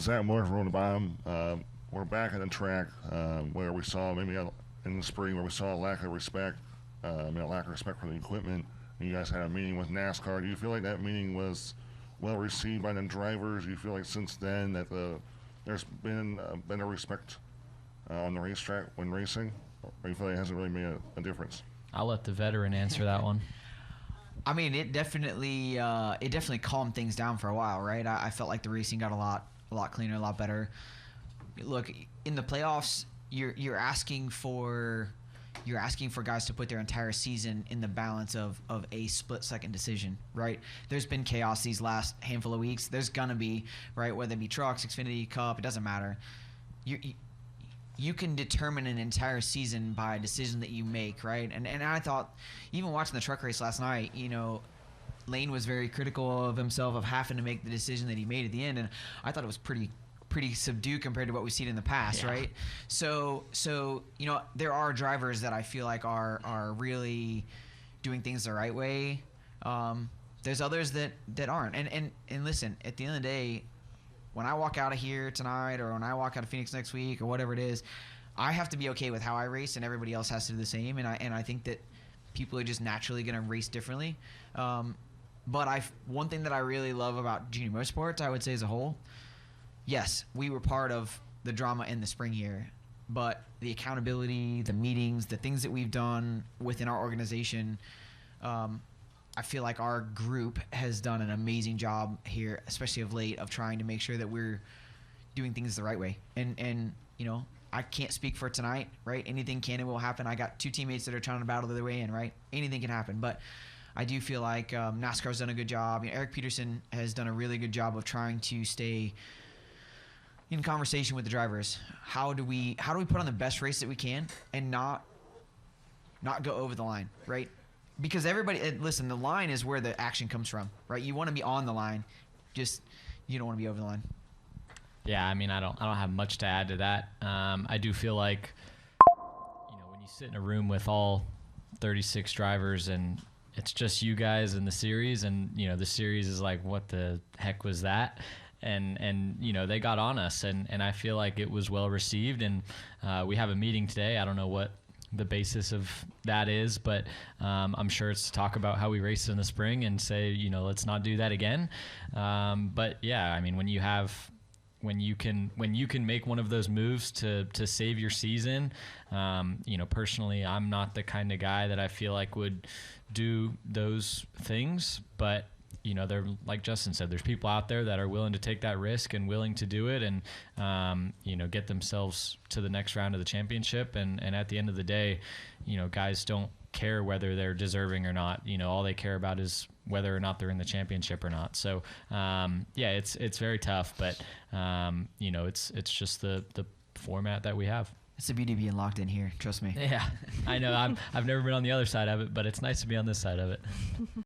Zach Moore from the bottom. We're back on the track where we saw maybe in the spring where we saw a lack of respect, a lack of respect for the equipment. You guys had a meeting with NASCAR. Do you feel like that meeting was well received by the drivers? Do you feel like since then that there's been a respect on the racetrack when racing, or you feel like it hasn't really made a difference? I'll let the veteran answer that one. I mean, it definitely calmed things down for a while, right? I felt like the racing got a lot cleaner, a lot better. Look, in the playoffs, you're asking for guys to put their entire season in the balance of a split-second decision, right? There's been chaos these last handful of weeks. There's gonna be, right? Whether it be trucks, Xfinity, Cup, it doesn't matter. You can determine an entire season by a decision that you make, right? And I thought, even watching the truck race last night, Lane was very critical of himself of having to make the decision that he made at the end, and I thought it was pretty subdued compared to what we've seen in the past, right? So there are drivers that I feel like are really doing things the right way. There's others that aren't. And listen, at the end of the day, when I walk out of here tonight or when I walk out of Phoenix next week or whatever it is, I have to be okay with how I race, and everybody else has to do the same. And I think that people are just naturally going to race differently. But one thing that I really love about junior motorsports, I would say as a whole, yes, we were part of the drama in the spring here, but the accountability, the meetings, the things that we've done within our organization, I feel like our group has done an amazing job here, especially of late, of trying to make sure that we're doing things the right way. And I can't speak for tonight, right? Anything can and will happen. I got two teammates that are trying to battle their way in, right? Anything can happen. But I do feel like NASCAR's done a good job. Eric Peterson has done a really good job of trying to stay in conversation with the drivers. How do we put on the best race that we can and not go over the line, right? Because listen, the line is where the action comes from, right? You want to be on the line, just you don't want to be over the line. Yeah, I mean, I don't have much to add to that. I do feel like, when you sit in a room with all 36 drivers and it's just you guys in the series, and the series is like, what the heck was that? And they got on us, and I feel like it was well received. And we have a meeting today. I don't know what the basis of that is, but I'm sure it's to talk about how we raced in the spring and say, let's not do that again. But yeah, I mean, when you can make one of those moves to save your season, personally, I'm not the kind of guy that I feel like would do those things, but they're, like Justin said, there's people out there that are willing to take that risk and willing to do it and, get themselves to the next round of the championship. And at the end of the day, guys don't care whether they're deserving or not. All they care about is whether or not they're in the championship or not. So, it's very tough, but, it's just the format that we have. It's the beauty of being locked in here. Trust me. Yeah, I know. I've never been on the other side of it, but it's nice to be on this side of it.